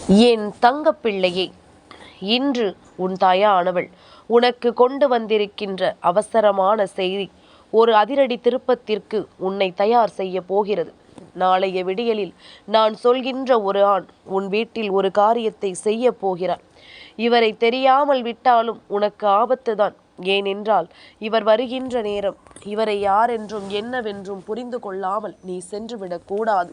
என் தங்கப்பிள்ளையே, இன்று உன் தாயானவள் உனக்கு கொண்டு வந்திருக்கின்ற அவசரமான செய்தி ஒரு அதிரடி திருப்பத்திற்கு உன்னை தயார் செய்ய போகிறது. நாளைய விடியலில் நான் சொல்கின்ற ஒரு ஆண் உன் வீட்டில் ஒரு காரியத்தை செய்ய போகிறார். இவரை தெரியாமல் விட்டாலும் உனக்கு ஆபத்துதான். ஏனென்றால் இவர் வருகின்ற நேரம் இவரை யாரென்றும் என்னவென்றும் புரிந்து கொள்ளாமல் நீ சென்றுவிடக் கூடாது.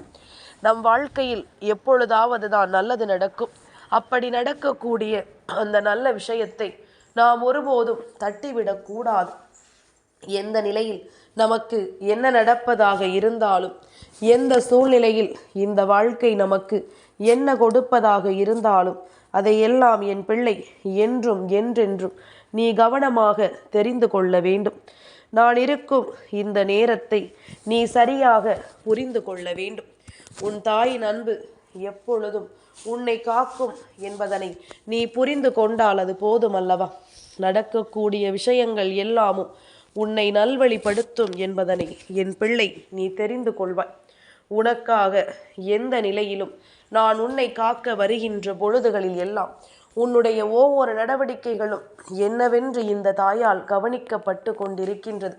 நம் வாழ்க்கையில் எப்பொழுதாவது தான் நல்லது நடக்கும். அப்படி நடக்கக்கூடிய அந்த நல்ல விஷயத்தை நாம் ஒருபோதும் தட்டிவிடக்கூடாது. எந்த நிலையில் நமக்கு என்ன நடப்பதாக இருந்தாலும், எந்த சூழ்நிலையில் இந்த வாழ்க்கை நமக்கு என்ன கொடுப்பதாக இருந்தாலும், அதையெல்லாம் என் பிள்ளை என்றும் என்றென்றும் நீ கவனமாக தெரிந்து கொள்ள வேண்டும். நான் இருக்கும் இந்த நேரத்தை நீ சரியாக புரிந்து கொள்ள வேண்டும். உன் தாயின் அன்பு எப்பொழுதும் உன்னை காக்கும் என்பதனை நீ புரிந்து கொண்டால் அது போதுமல்லவா? நடக்கக்கூடிய விஷயங்கள் எல்லாமும் உன்னை நல்வழிப்படுத்தும் என்பதனை என் பிள்ளை நீ தெரிந்து கொள்வாய். உனக்காக எந்த நிலையிலும் நான் உன்னை காக்க வருகின்ற பொழுதுகளில் எல்லாம் உன்னுடைய ஒவ்வொரு நடவடிக்கைகளும் என்னவென்று இந்த தாயால் கவனிக்கப்பட்டு கொண்டிருக்கின்றது.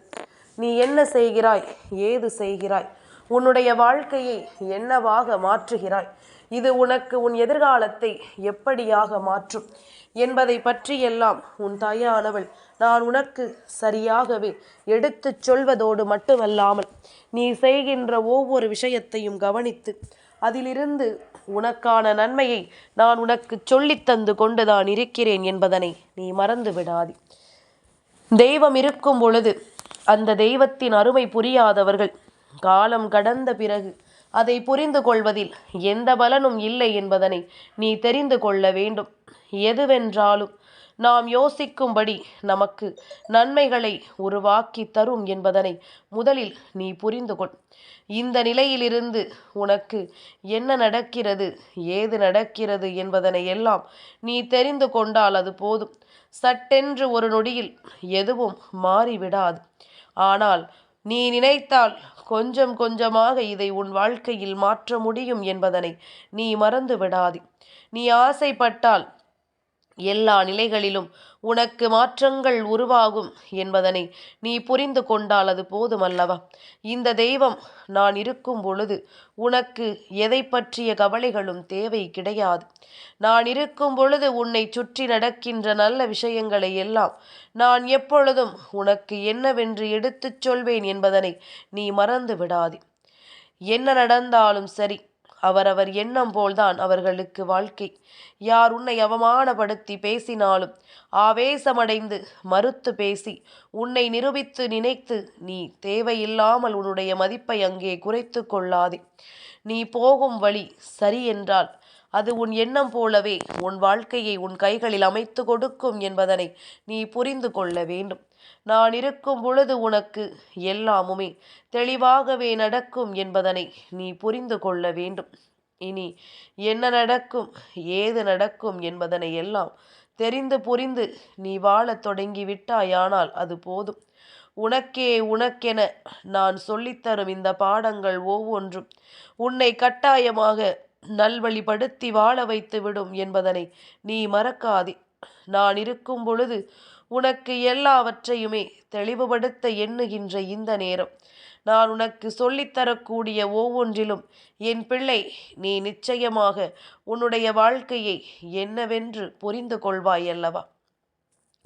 நீ என்ன செய்கிறாய், ஏது செய்கிறாய், உன்னுடைய வாழ்க்கையை என்னவாக மாற்றுகிறாய், இது உனக்கு உன் எதிர்காலத்தை எப்படியாக மாற்றும் என்பதை பற்றியெல்லாம் உன் தாயானவள் நான் உனக்கு சரியாகவே எடுத்துச் சொல்வதோடு மட்டுமல்லாமல், நீ செய்கின்ற ஒவ்வொரு விஷயத்தையும் கவனித்து அதிலிருந்து உனக்கான நன்மையை நான் உனக்கு சொல்லித்தந்து கொண்டுதான் இருக்கிறேன் என்பதனை நீ மறந்து விடாதே. தெய்வம் இருக்கும் பொழுது அந்த தெய்வத்தின் அருமை புரியாதவர்கள் காலம் கடந்த பிறகு அதை புரிந்து கொள்வதில் எந்த பலனும் இல்லை என்பதனை நீ தெரிந்து கொள்ள வேண்டும். எதுவென்றாலும் நாம் யோசிக்கும்படி நமக்கு நன்மைகளை உருவாக்கி தரும் என்பதனை முதலில் நீ புரிந்து கொள். இந்த நிலையிலிருந்து உனக்கு என்ன நடக்கிறது, ஏது நடக்கிறது என்பதனை எல்லாம் நீ தெரிந்து கொண்டால் அது போதும். சட்டென்று ஒரு நொடியில் எதுவும் மாறிவிடாது. ஆனால் நீ நினைத்தால் கொஞ்சம் கொஞ்சமாக இதை உன் வாழ்க்கையில் மாற்ற முடியும் என்பதனை நீ மறந்து விடாதே. நீ ஆசைப்பட்டால் எல்லா நிலைகளிலும் உனக்கு மாற்றங்கள் உருவாகும் என்பதனை நீ புரிந்து கொண்டால் அது போதுமல்லவா? இந்த தெய்வம் நான் இருக்கும் பொழுது உனக்கு எதை பற்றிய கவலைகளும் தேவை கிடையாது. நான் இருக்கும் பொழுது உன்னை சுற்றி நடக்கின்ற நல்ல விஷயங்களை எல்லாம் நான் எப்பொழுதும் உனக்கு என்னவென்று எடுத்துச் சொல்வேன் என்பதனை நீ மறந்து விடாதே. என்ன நடந்தாலும் சரி, அவரவர் எண்ணம் போல்தான் அவர்களுக்கு வாழ்க்கை. யார் உன்னை அவமானப்படுத்தி பேசினாலும் ஆவேசமடைந்து மறுத்து பேசி உன்னை நிரூபித்து நினைத்து நீ தேவையில்லாமல் உன்னுடைய மதிப்பை அங்கே குறைத்து கொள்ளாதே. நீ போகும் வழி சரி என்றால் அது உன் எண்ணம் போலவே உன் வாழ்க்கையை உன் கைகளில் அமைத்து கொடுக்கும் என்பதனை நீ புரிந்து கொள்ள வேண்டும். நான் இருக்கும் பொழுது உனக்கு எல்லாமுமே தெளிவாகவே நடக்கும் என்பதனை நீ புரிந்து கொள்ள வேண்டும். இனி என்ன நடக்கும், ஏது நடக்கும் என்பதனை எல்லாம் தெரிந்து புரிந்து நீ வாழத் தொடங்கி விட்டாயானால் அது போதும். உனக்கென நான் சொல்லித்தரும் இந்த பாடங்கள் ஒவ்வொன்றும் உன்னை கட்டாயமாக நல்வழிப்படுத்தி வாழ வைத்து விடும் என்பதனை நீ மறக்காதே. நான் இருக்கும் பொழுது உனக்கு எல்லாவற்றையுமே தெளிவுபடுத்த எண்ணுகின்ற இந்த நேரம், நான் உனக்கு சொல்லித்தரக்கூடிய ஒவ்வொன்றிலும் என் பிள்ளை நீ நிச்சயமாக உன்னுடைய வாழ்க்கையை என்னவென்று புரிந்து கொள்வாய் அல்லவா?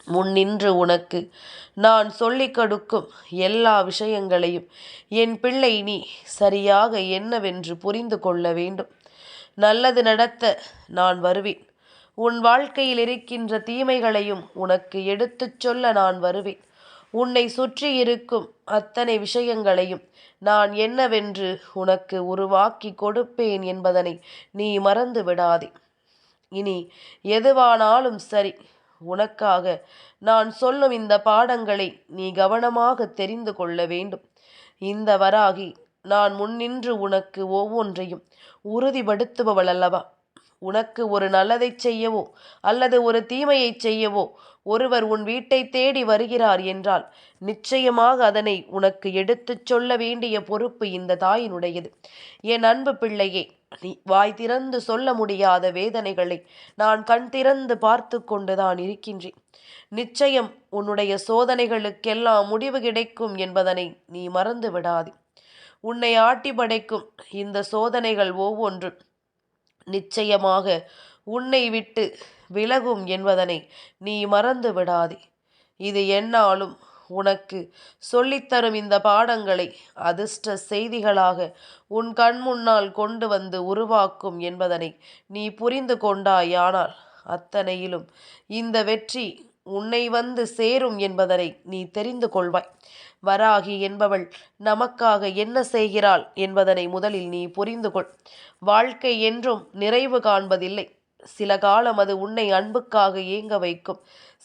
முன்னின்று உனக்கு நான் சொல்லிக் கொடுக்கும் எல்லா விஷயங்களையும் என் பிள்ளை நீ சரியாக என்னவென்று புரிந்து கொள்ள வேண்டும். நல்லது நடத்த நான் வருவேன். உன் வாழ்க்கையில் இருக்கின்ற தீமைகளையும் உனக்கு எடுத்துச் சொல்ல நான் வருவேன். உன்னை சுற்றி இருக்கும் அத்தனை விஷயங்களையும் நான் என்னவென்று உனக்கு உருவாக்கி கொடுப்பேன் என்பதனை நீ மறந்து விடாதே. இனி எதுவானாலும் சரி, உனக்காக நான் சொல்லும் இந்த பாடங்களை நீ கவனமாக தெரிந்து கொள்ள வேண்டும். இந்த வராகி நான் முன்னின்று உனக்கு ஒவ்வொன்றையும் உறுதிப்படுத்துபவள் அல்லவா? உனக்கு ஒரு நல்லதை செய்யவோ அல்லது ஒரு தீமையை செய்யவோ ஒருவர் உன் வீட்டை தேடி வருகிறார் என்றால் நிச்சயமாக அதனை உனக்கு எடுத்துச் சொல்ல வேண்டிய பொறுப்பு இந்த தாயினுடையது. என் அன்பு பிள்ளையே, நீ வாய் திறந்து சொல்ல முடியாத வேதனைகளை நான் கண் திறந்து பார்த்து கொண்டுதான் இருக்கின்றேன். நிச்சயம் உன்னுடைய சோதனைகளுக்கெல்லாம் முடிவு கிடைக்கும் என்பதனை நீ மறந்து விடாதே. உன்னை ஆட்டி படைக்கும் இந்த சோதனைகள் ஒவ்வொன்றும் நிச்சயமாக உன்னை விட்டு விலகும் என்பதனை நீ மறந்து விடாதே. இது எந்நாளும் உனக்கு சொல்லித்தரும் இந்த பாடங்களை அதிர்ஷ்ட செய்திகளாக உன் கண் முன்னால் கொண்டு வந்து உருவாக்கும் என்பதனை நீ புரிந்து கொண்டாயானால் அத்தனையிலும் இந்த வெற்றி உன்னை வந்து சேரும் என்பதனை நீ தெரிந்து கொள்வாய். வராகி என்பவள் நமக்காக என்ன செய்கிறாள் என்பதனை முதலில் நீ புரிந்து கொள். வாழ்க்கை என்றும் நிறைவு காண்பதில்லை. சில காலம் அது உன்னை அன்புக்காக ஏங்க வைக்கும்.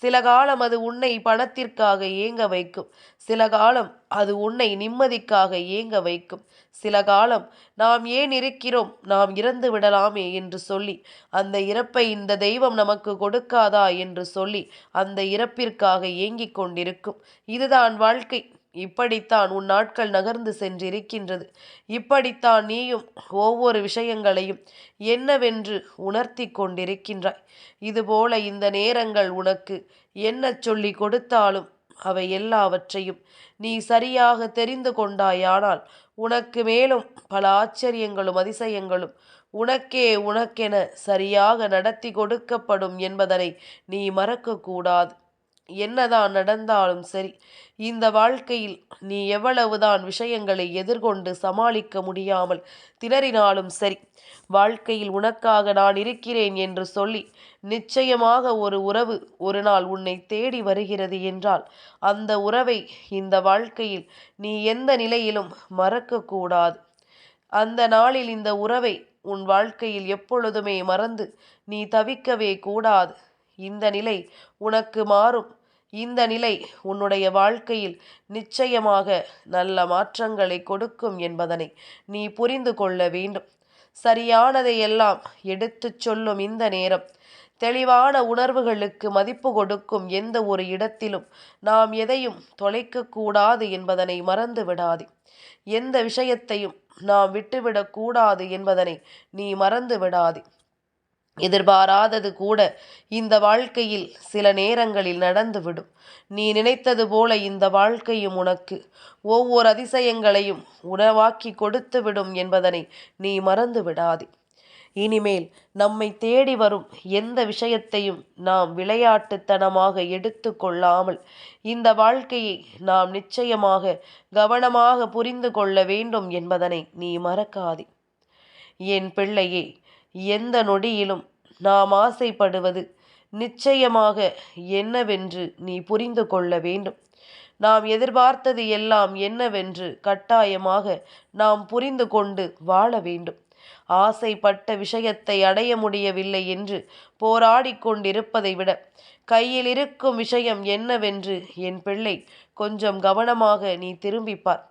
சில காலம் அது உன்னை பணத்திற்காக ஏங்க வைக்கும். சில காலம் அது உன்னை நிம்மதிக்காக ஏங்க வைக்கும். சில காலம் நாம் ஏன் இருக்கிறோம், நாம் இறந்து விடலாமே என்று சொல்லி அந்த இறப்பை இந்த தெய்வம் நமக்கு கொடுக்காதா என்று சொல்லி அந்த இறப்பிற்காக ஏங்கிக் கொண்டிருக்கும். இதுதான் வாழ்க்கை. இப்படித்தான் உன் நாட்கள் நகர்ந்து சென்றிருக்கின்றது. இப்படித்தான் நீயும் ஒவ்வொரு விஷயங்களையும் என்னவென்று உணர்த்தி கொண்டிருக்கின்றாய். இதுபோல இந்த நேரங்கள் உனக்கு என்ன சொல்லி கொடுத்தாலும் அவை எல்லாவற்றையும் நீ சரியாக தெரிந்து கொண்டாயானால் உனக்கு மேலும் பல ஆச்சரியங்களும் அதிசயங்களும் உனக்கென சரியாக நடத்தி கொடுக்கப்படும் என்பதனை நீ மறக்கக்கூடாது. என்னதான் நடந்தாலும் சரி, இந்த வாழ்க்கையில் நீ எவ்வளவுதான் விஷயங்களை எதிர்கொண்டு சமாளிக்க முடியாமல் திணறினாலும் சரி, வாழ்க்கையில் உனக்காக நான் இருக்கிறேன் என்று சொல்லி நிச்சயமாக ஒரு உறவு ஒரு நாள் உன்னை தேடி வருகிறது என்றால் அந்த உறவை இந்த வாழ்க்கையில் நீ எந்த நிலையிலும் மறக்கக்கூடாது. அந்த நாளில் இந்த உறவை உன் வாழ்க்கையில் எப்பொழுதுமே மறந்து நீ தவிக்கவே கூடாது. இந்த நிலை உனக்கு மாறும். இந்த நிலை உன்னுடைய வாழ்க்கையில் நிச்சயமாக நல்ல மாற்றங்களை கொடுக்கும் என்பதனை நீ புரிந்து கொள்ள வேண்டும். சரியானதை எல்லாம் எடுத்துச் சொல்லும் இந்த நேரம், தெளிவான உணர்வுகளுக்கு மதிப்பு கொடுக்கும் எந்த ஒரு இடத்திலும் நாம் எதையும் தொலைக்கக்கூடாது என்பதனை மறந்து விடாதே. எந்த விஷயத்தையும் நாம் விட்டுவிடக்கூடாது என்பதனை நீ மறந்து விடாதே. எதிர்பாராதது கூட இந்த வாழ்க்கையில் சில நேரங்களில் நடந்துவிடும். நீ நினைத்தது போல இந்த வாழ்க்கையும் உனக்கு ஒவ்வொரு அதிசயங்களையும் உணவாக்கி கொடுத்துவிடும் என்பதனை நீ மறந்து விடாதே. இனிமேல் நம்மை தேடி வரும் எந்த விஷயத்தையும் நாம் விளையாட்டுத்தனமாக எடுத்து கொள்ளாமல் இந்த வாழ்க்கையை நாம் நிச்சயமாக கவனமாக புரிந்து கொள்ள வேண்டும் என்பதனை நீ மறக்காதே. என் பிள்ளையே, எந்த நொடியிலும் நாம் ஆசைப்படுவது நிச்சயமாக என்னவென்று நீ புரிந்து கொள்ள வேண்டும். நாம் எதிர்பார்த்தது எல்லாம் என்னவென்று கட்டாயமாக நாம் புரிந்து கொண்டு வாழ வேண்டும். ஆசைப்பட்ட விஷயத்தை அடைய முடியவில்லை என்று போராடி கொண்டிருப்பதை விட கையில் இருக்கும் விஷயம் என்னவென்று என் பிள்ளை கொஞ்சம் கவனமாக நீ திரும்பிப்பார்.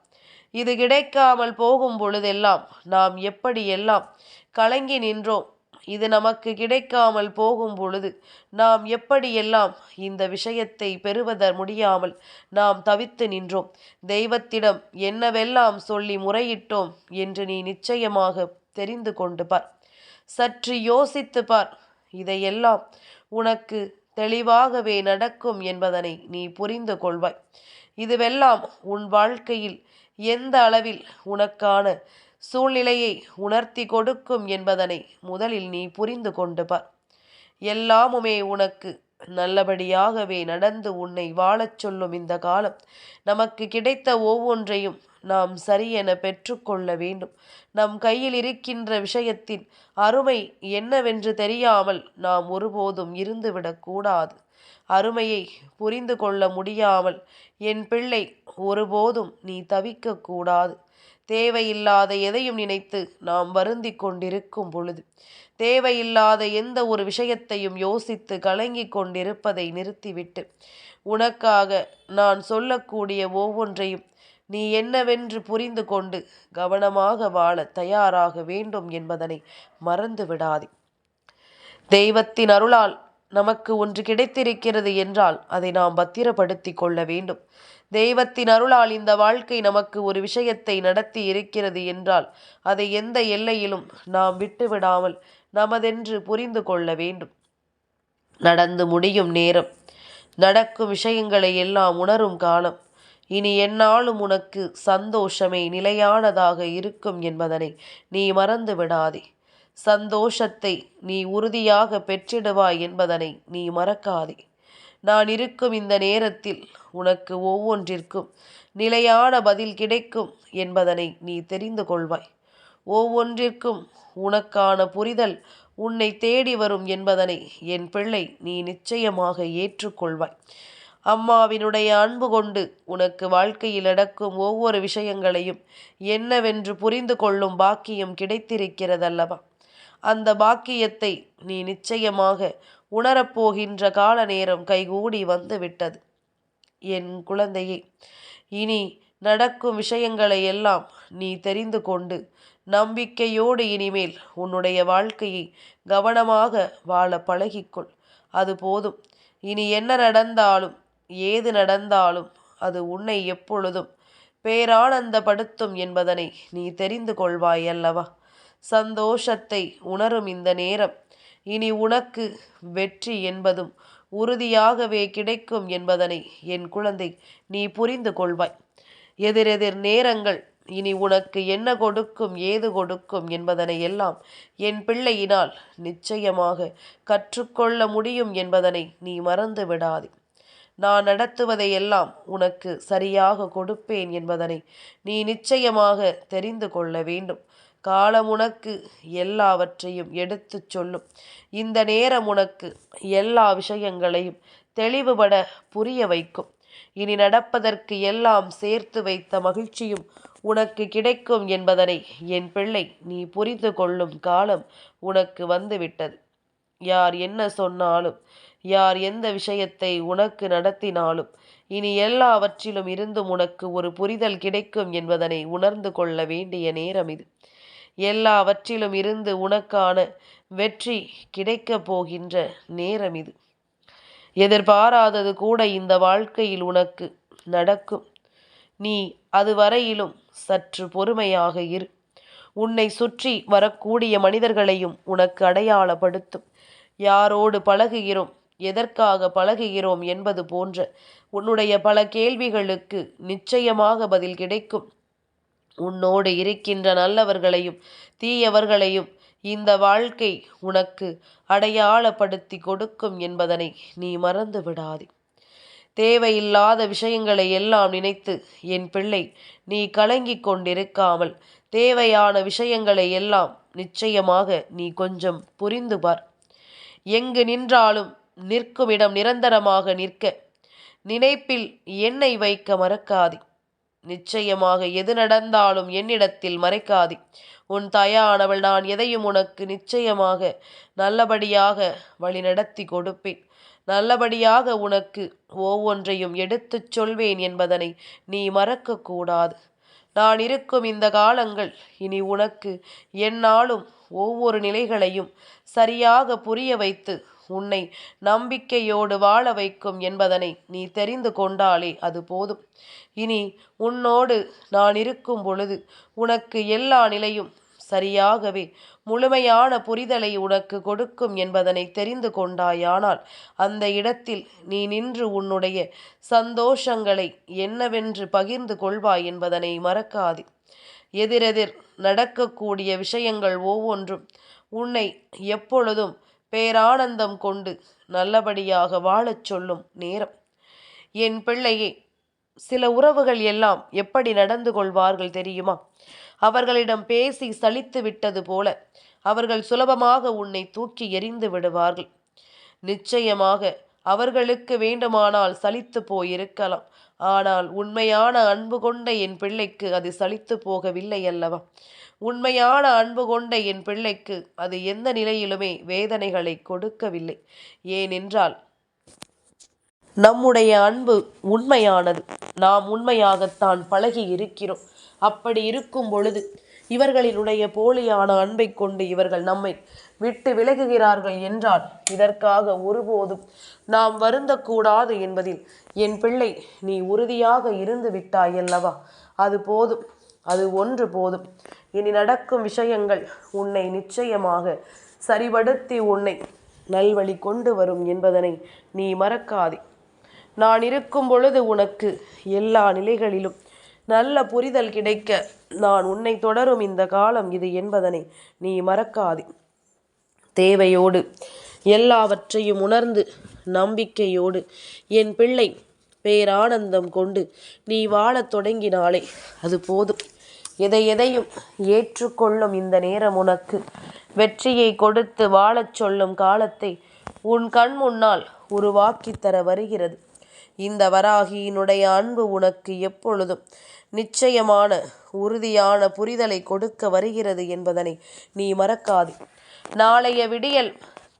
இது கிடைக்காமல் போகும் பொழுதெல்லாம் நாம் எப்படியெல்லாம் கலங்கி நின்றோம். இது நமக்கு கிடைக்காமல் போகும் பொழுது நாம் எப்படியெல்லாம் இந்த விஷயத்தை பெறுவத முடியாமல் நாம் தவித்து நின்றோம். தெய்வத்திடம் என்னவெல்லாம் சொல்லி முறையிட்டோம் என்று நீ நிச்சயமாக தெரிந்து கொண்டு பார். சற்று யோசித்து பார். இதையெல்லாம் உனக்கு தெளிவாகவே நடக்கும் என்பதனை நீ புரிந்து கொள்வாய். இதுவெல்லாம் உன் வாழ்க்கையில் எந்த அளவில் உனக்கான சூழ்நிலையை உணர்த்தி கொடுக்கும் என்பதனை முதலில் நீ புரிந்து கொண்டு பார். எல்லாமுமே உனக்கு நல்லபடியாகவே நடந்து உன்னை வாழச் சொல்லும் இந்த காலம். நமக்கு கிடைத்த ஒவ்வொன்றையும் நாம் சரியென பெற்றுக்கொள்ள வேண்டும். நம் கையில் இருக்கின்ற விஷயத்தின் அருமை என்னவென்று தெரியாமல் நாம் ஒருபோதும் இருந்துவிடக்கூடாது. அருமையை புரிந்து கொள்ள முடியாமல் என் பிள்ளை ஒருபோதும் நீ தவிக்கக்கூடாது. தேவையில்லாத எதையும் நினைத்து நாம் வருந்தி கொண்டிருக்கும் பொழுது, தேவையில்லாத எந்த ஒரு விஷயத்தையும் யோசித்து கலங்கி கொண்டிருப்பதை நிறுத்திவிட்டு உனக்காக நான் சொல்லக்கூடிய ஒவ்வொன்றையும் நீ என்னவென்று புரிந்து கொண்டு கவனமாக வாழ தயாராக வேண்டும் என்பதனை மறந்து விடாதே. தெய்வத்தின் அருளால் நமக்கு ஒன்று கிடைத்திருக்கிறது என்றால் அதை நாம் பத்திரப்படுத்தி கொள்ள வேண்டும். தெய்வத்தின் அருளால் இந்த வாழ்க்கை நமக்கு ஒரு விஷயத்தை நடத்தி இருக்கிறது என்றால் அதை எந்த எல்லையிலும் நாம் விட்டுவிடாமல் நமதென்று புரிந்து கொள்ள வேண்டும். நடந்து முடியும் நேரம், நடக்கும் விஷயங்களை எல்லாம் உணரும் காலம். இனி எந்நாளும் உனக்கு சந்தோஷமே நிலையானதாக இருக்கும் என்பதனை நீ மறந்து விடாதே. சந்தோஷத்தை நீ உறுதியாக பெற்றிடுவாய் என்பதனை நீ மறக்காதே. நான் இருக்கும் இந்த நேரத்தில் உனக்கு ஒவ்வொன்றிற்கும் நிலையான பதில் கிடைக்கும் என்பதனை நீ தெரிந்து கொள்வாய். ஒவ்வொன்றிற்கும் உனக்கான புரிதல் உன்னை தேடி வரும் என்பதனை என் பிள்ளை நீ நிச்சயமாக ஏற்றுக்கொள்வாய். அம்மாவினுடைய அன்பு கொண்டு உனக்கு வாழ்க்கையில் நடக்கும் ஒவ்வொரு விஷயங்களையும் என்னவென்று புரிந்து கொள்ளும் பாக்கியம் கிடைத்திருக்கிறதல்லவா? அந்த பாக்கியத்தை நீ நிச்சயமாக உணரப்போகின்ற கால நேரம் கைகூடி வந்து விட்டது. என் குழந்தையே, இனி நடக்கும் விஷயங்களை எல்லாம் நீ தெரிந்து கொண்டு நம்பிக்கையோடு இனிமேல் உன்னுடைய வாழ்க்கையை கவனமாக வாழ பழகிக்கொள். அது போதும். இனி என்ன நடந்தாலும் ஏது நடந்தாலும் அது உன்னை எப்பொழுதும் பேரானந்தப்படுத்தும் என்பதனை நீ தெரிந்து கொள்வாய் அல்லவா? சந்தோஷத்தை உணரும் இந்த நேரம் இனி உனக்கு வெற்றி என்பதும் உறுதியாகவே கிடைக்கும் என்பதனை என் குழந்தை நீ புரிந்து கொள்வாய். எதிரெதிர் நேரங்கள் இனி உனக்கு என்ன கொடுக்கும் ஏது கொடுக்கும் என்பதனை எல்லாம் என் பிள்ளையினால் நிச்சயமாக கற்றுக்கொள்ள முடியும் என்பதனை நீ மறந்து விடாதே. நான் நடத்துவதையெல்லாம் உனக்கு சரியாக கொடுப்பேன் என்பதனை நீ நிச்சயமாக தெரிந்து கொள்ள வேண்டும். காலம் உனக்கு எல்லாவற்றையும் எடுத்துச் சொல்லும். இந்த நேரம் உனக்கு எல்லா விஷயங்களையும் தெளிவுபட புரிய வைக்கும். இனி நடப்பதற்கு எல்லாம் சேர்த்து வைத்த மகிழ்ச்சியும் உனக்கு கிடைக்கும் என்பதனை என் பிள்ளை நீ புரிந்து கொள்ளும் காலம் உனக்கு வந்துவிட்டது. யார் என்ன சொன்னாலும், யார் எந்த விஷயத்தை உனக்கு நடத்தினாலும் இனி எல்லாவற்றிலும் இருந்தும் உனக்கு ஒரு புரிதல் கிடைக்கும் என்பதனை உணர்ந்து கொள்ள வேண்டிய நேரம் இது. எல்லாவற்றிலும் இருந்து உனக்கான வெற்றி கிடைக்கப் போகின்ற நேரம் இது. எதிர்பாராதது கூட இந்த வாழ்க்கையில் உனக்கு நடக்கும். நீ அதுவரையிலும் சற்று பொறுமையாக இரு. உன்னை சுற்றி வரக்கூடிய மனிதர்களையும் உனக்கு அடையாளப்படுத்தும். யாரோடு பழகுகிறோம், எதற்காக பழகுகிறோம் என்பது போன்ற உன்னுடைய பல கேள்விகளுக்கு நிச்சயமாக பதில் கிடைக்கும். உன்னோடு இருக்கின்ற நல்லவர்களையும் தீயவர்களையும் இந்த வாழ்க்கை உனக்கு அடையாளப்படுத்தி கொடுக்கும் என்பதனை நீ மறந்து விடாதே. தேவையில்லாத விஷயங்களை எல்லாம் நினைத்து என் பிள்ளை நீ கலங்கிக் கொண்டிருக்காமல் தேவையான விஷயங்களை எல்லாம் நிச்சயமாக நீ கொஞ்சம் புரிந்து பார். எங்கு நின்றாலும் நிற்கும் இடம் நிரந்தரமாக நிற்க நினைப்பில் என்னை வைக்க மறக்காதே. நிச்சயமாக எது நடந்தாலும் என்னிடத்தில் மறைக்காதே. உன் தாயானவள் நான் எதையும் உனக்கு நிச்சயமாக நல்லபடியாக வழிநடத்தி கொடுப்பேன். நல்லபடியாக உனக்கு ஒவ்வொன்றையும் எடுத்துச் சொல்வேன் என்பதனை நீ மறக்கக்கூடாது. நான் இருக்கும் இந்த காலங்கள் இனி உனக்கு எந்நாளும் ஒவ்வொரு நிலைகளையும் சரியாக புரிய வைத்து உன்னை நம்பிக்கையோடு வாழ வைக்கும் என்பதனை நீ தெரிந்து கொண்டாலே அது போதும். இனி உன்னோடு நான் இருக்கும் பொழுது உனக்கு எல்லா நிலையும் சரியாகவே முழுமையான புரிதலை உனக்கு கொடுக்கும் என்பதனை தெரிந்து கொண்டாயானால் அந்த இடத்தில் நீ நின்று உன்னுடைய சந்தோஷங்களை என்னவென்று பகிர்ந்து கொள்வாய் என்பதனை மறக்காதே. எதிரெதிர் நடக்கக்கூடிய விஷயங்கள் ஒவ்வொன்றும் உன்னை எப்பொழுதும் பேரானந்தம் கொண்டு நல்லபடியாக வாழச் சொல்லும் நேரம். என் பிள்ளையே, சில உறவுகள் எல்லாம் எப்படி நடந்து கொள்வார்கள் தெரியுமா? அவர்களிடம் பேசி சலித்து விட்டது போல அவர்கள் சுலபமாக உன்னை தூக்கி எறிந்து விடுவார்கள். நிச்சயமாக அவர்களுக்கு வேண்டுமானால் சலித்து போயிருக்கலாம். ஆனால் உண்மையான அன்பு கொண்ட என் பிள்ளைக்கு அது சலித்து போகவில்லை அல்லவா? உண்மையான அன்பு கொண்ட என் பிள்ளைக்கு அது எந்த நிலையிலுமே வேதனைகளை கொடுக்கவில்லை. ஏனென்றால் நம்முடைய அன்பு உண்மையானது. நாம் உண்மையாகத்தான் பழகி இருக்கிறோம். அப்படி இருக்கும் பொழுது இவர்களினுடைய போலியான அன்பை கொண்டு இவர்கள் நம்மை விட்டு விலகுகிறார்கள் என்றால் இதற்காக ஒருபோதும் நாம் வருந்தக்கூடாது என்பதில் என் பிள்ளை நீ உறுதியாக இருந்து விட்டாய் அல்லவா? அது போதும், அது ஒன்று போதும். இனி நடக்கும் விஷயங்கள் உன்னை நிச்சயமாக சரிபடுத்தி உன்னை நல்வழி கொண்டு வரும் என்பதனை நீ மறக்காதே. நான் இருக்கும் பொழுது உனக்கு எல்லா நிலைகளிலும் நல்ல புரிதல் கிடைக்க நான் உன்னை தொடரும் இந்த காலம் இது என்பதனை நீ மறக்காதே. தேவையோடு எல்லாவற்றையும் உணர்ந்து நம்பிக்கையோடு என் பிள்ளை பேரானந்தம் கொண்டு நீ வாழத் தொடங்கினாலே அது போதும். எதையும் ஏற்றுக்கொள்ளும் இந்த நேரம் உனக்கு வெற்றியை கொடுத்து வாழச் சொல்லும் காலத்தை உன் கண் முன்னால் உருவாக்கி தர வருகிறது. இந்த வராகியினுடைய அன்பு உனக்கு எப்பொழுதும் நிச்சயமான உறுதியான புரிதலை கொடுக்க வருகிறது என்பதனை நீ மறக்காதே. நாளைய விடியல்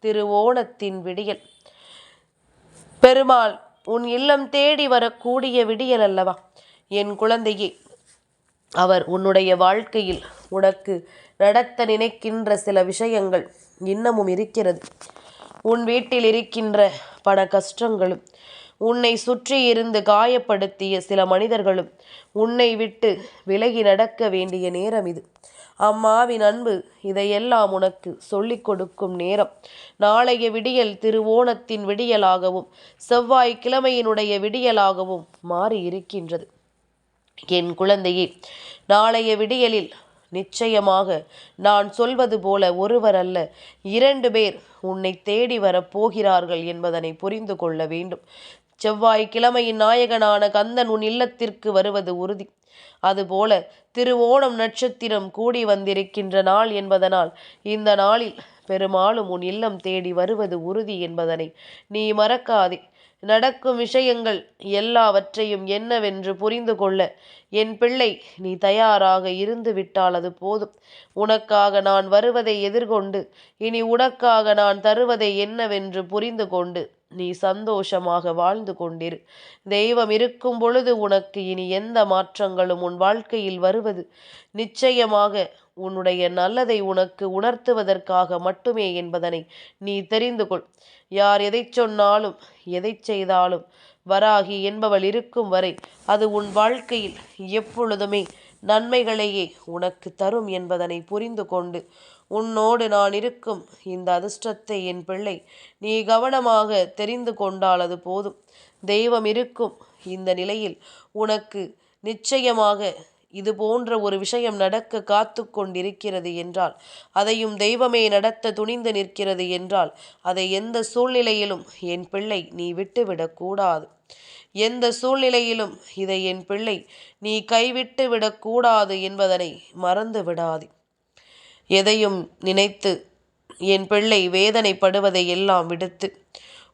திருவோணத்தின் விடியல். பெருமாள் உன் இல்லம் தேடி வரக்கூடிய விடியல் அல்லவா என் குழந்தையே? அவர் உன்னுடைய வாழ்க்கையில் உனக்கு நடத்த நினைக்கின்ற சில விஷயங்கள் இன்னமும் இருக்கிறது. உன் வீட்டில் இருக்கின்ற பண கஷ்டங்களும் உன்னை சுற்றி இருந்து காயப்படுத்திய சில மனிதர்களும் உன்னை விட்டு விலகி நடக்க வேண்டிய நேரம் இது. அம்மாவின் அன்பு இதையெல்லாம் உனக்கு சொல்லிக் கொடுக்கும் நேரம். நாளைய விடியல் திருவோணத்தின் விடியலாகவும் செவ்வாய்க்கிழமையினுடைய விடியலாகவும் மாறி இருக்கின்றது. என் குழந்தையே, நாளைய விடியலில் நிச்சயமாக நான் சொல்வது போல ஒருவர் அல்ல 2 பேர் உன்னை தேடி வரப்போகிறார்கள் என்பதனை புரிந்து கொள்ள வேண்டும். செவ்வாய்க்கிழமையின் நாயகனான கந்தன் உன் இல்லத்திற்கு வருவது உறுதி. அதுபோல திருவோணம் நட்சத்திரம் கூடி வந்திருக்கின்ற நாள் என்பதனால் இந்த நாளில் பெருமாளும் உன் இல்லம் தேடி வருவது உறுதி என்பதனை நீ மறக்காதே. நடக்கும் விஷயங்கள் எல்லாவற்றையும் என்னவென்று புரிந்து கொள்ள என் பிள்ளை நீ தயாராக இருந்து விட்டால் அது போதும். உனக்காக நான் வருவதை எதிர்கொண்டு இனி உனக்காக நான் தருவதை என்னவென்று புரிந்து கொண்டு நீ சந்தோஷமாக வாழ்ந்து கொண்டிரு. தெய்வம் இருக்கும் பொழுது உனக்கு இனி எந்த மாற்றங்களும் உன் வாழ்க்கையில் வருவது நிச்சயமாக உன்னுடைய நல்லதை உனக்கு உணர்த்துவதற்காக மட்டுமே என்பதனை நீ தெரிந்து கொள். யார் எதை சொன்னாலும் எதை செய்தாலும் வராகி என்பவள் இருக்கும் வரை அது உன் வாழ்க்கையில் எப்பொழுதுமே நன்மைகளையே உனக்கு தரும் என்பதனை புரிந்து கொண்டு உன்னோடு நான் இருக்கும் இந்த அதிர்ஷ்டத்தை என் பிள்ளை நீ கவனமாக தெரிந்து கொண்டால் அது போதும். தெய்வம் இருக்கும் இந்த நிலையில் உனக்கு நிச்சயமாக இது போன்ற ஒரு விஷயம் நடக்க காத்து கொண்டிருக்கிறது என்றால், அதையும் தெய்வமே நடத்த துணிந்து நிற்கிறது என்றால், அதை எந்த சூழ்நிலையிலும் என் பிள்ளை நீ விட்டுவிடக்கூடாது. எந்த சூழ்நிலையிலும் இதை என் பிள்ளை நீ கைவிட்டு விடக்கூடாது என்பதனை மறந்து விடாது. எதையும் நினைத்து என் பிள்ளை வேதனைப்படுவதை எல்லாம் விடுத்து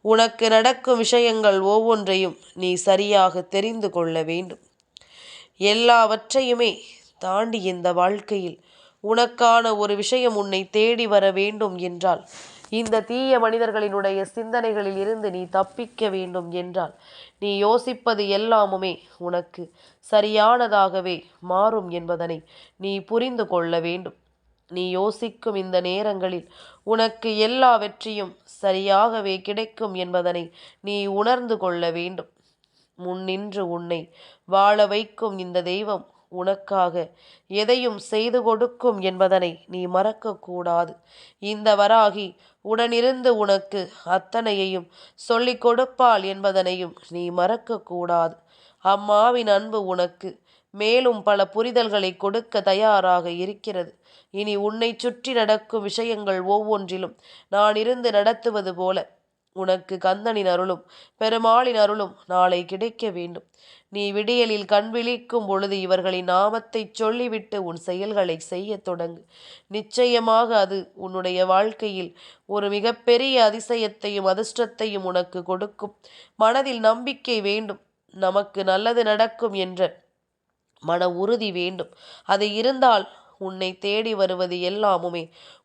உனக்கு நடக்கும் விஷயங்கள் ஒவ்வொன்றையும் நீ சரியாக தெரிந்து கொள்ள வேண்டும். எல்லாவற்றையுமே தாண்டி இந்த வாழ்க்கையில் உனக்கான ஒரு விஷயம் உன்னை தேடி வர வேண்டும் என்றால், இந்த தீய மனிதர்களினுடைய சிந்தனைகளில் இருந்து நீ தப்பிக்க வேண்டும் என்றால், நீ யோசிப்பது எல்லாமுமே உனக்கு சரியானதாகவே மாறும் என்பதனை நீ புரிந்து கொள்ள வேண்டும். நீ யோசிக்கும் இந்த நேரங்களில் உனக்கு எல்லா வெற்றியும் சரியாகவே கிடைக்கும் என்பதனை நீ உணர்ந்து கொள்ள வேண்டும். முன்னின்று உன்னை வாழ வைக்கும் இந்த தெய்வம் உனக்காக எதையும் செய்து கொடுக்கும் என்பதனை நீ மறக்கக்கூடாது. இந்த வராகி உடனிருந்து உனக்கு அத்தனையையும் சொல்லிக் கொடுப்பாள் என்பதனையும் நீ மறக்கக்கூடாது. அம்மாவின் அன்பு உனக்கு மேலும் பல புரிதல்களை கொடுக்க தயாராக இருக்கிறது. இனி உன்னை சுற்றி நடக்கும் விஷயங்கள் ஒவ்வொன்றிலும் நான் இருந்து நடத்துவது போல உனக்கு கந்தனின் அருளும் பெருமாளின் அருளும் நாளை கிடைக்க வேண்டும். நீ விடியலில் கண் விழிக்கும் பொழுது இவர்களின் நாமத்தை சொல்லிவிட்டு உன் செயல்களை செய்ய தொடங்கு. நிச்சயமாக அது உன்னுடைய வாழ்க்கையில் ஒரு மிகப்பெரிய அதிசயத்தையும் அதிர்ஷ்டத்தையும் உனக்கு கொடுக்கும். மனதில் நம்பிக்கை வேண்டும். நமக்கு நல்லது நடக்கும் என்ற மன உறுதி வேண்டும். அது இருந்தால் உன்னை தேடி வருவது எல்லாமுமே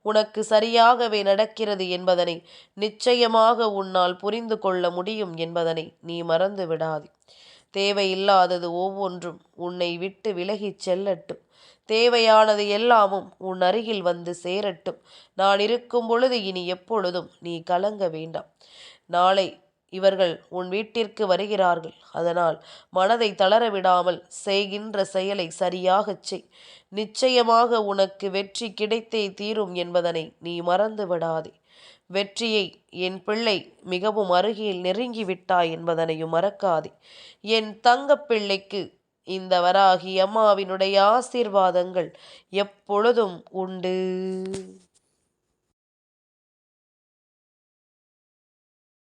உனக்கு சரியாகவே நடக்கிறது என்பதனை நிச்சயமாக உன்னால் புரிந்து கொள்ள முடியும் என்பதனை நீ மறந்து விடாதே. தேவையில்லாதது ஒவ்வொன்றும் உன்னை விட்டு விலகிச் செல்லட்டும். தேவையானது எல்லாமும் உன் அருகில் வந்து சேரட்டும். நான் இருக்கும் பொழுது இனி எப்பொழுதும் நீ கலங்க வேண்டாம். நாளை இவர்கள் உன் வீட்டிற்கு வருகிறார்கள். அதனால் மனதை தளர விடாமல் செய்கின்ற செயலை சரியாகச் செய். நிச்சயமாக உனக்கு வெற்றி கிடைத்தே தீரும் என்பதனை நீ மறந்து விடாதே. வெற்றியை என் பிள்ளை மிகவும் அருகில் நெருங்கிவிட்டாய் என்பதனையும் மறக்காதே. என் தங்கப் பிள்ளைக்கு இந்த வராகி அம்மாவினுடைய ஆசீர்வாதங்கள் எப்பொழுதும் உண்டு.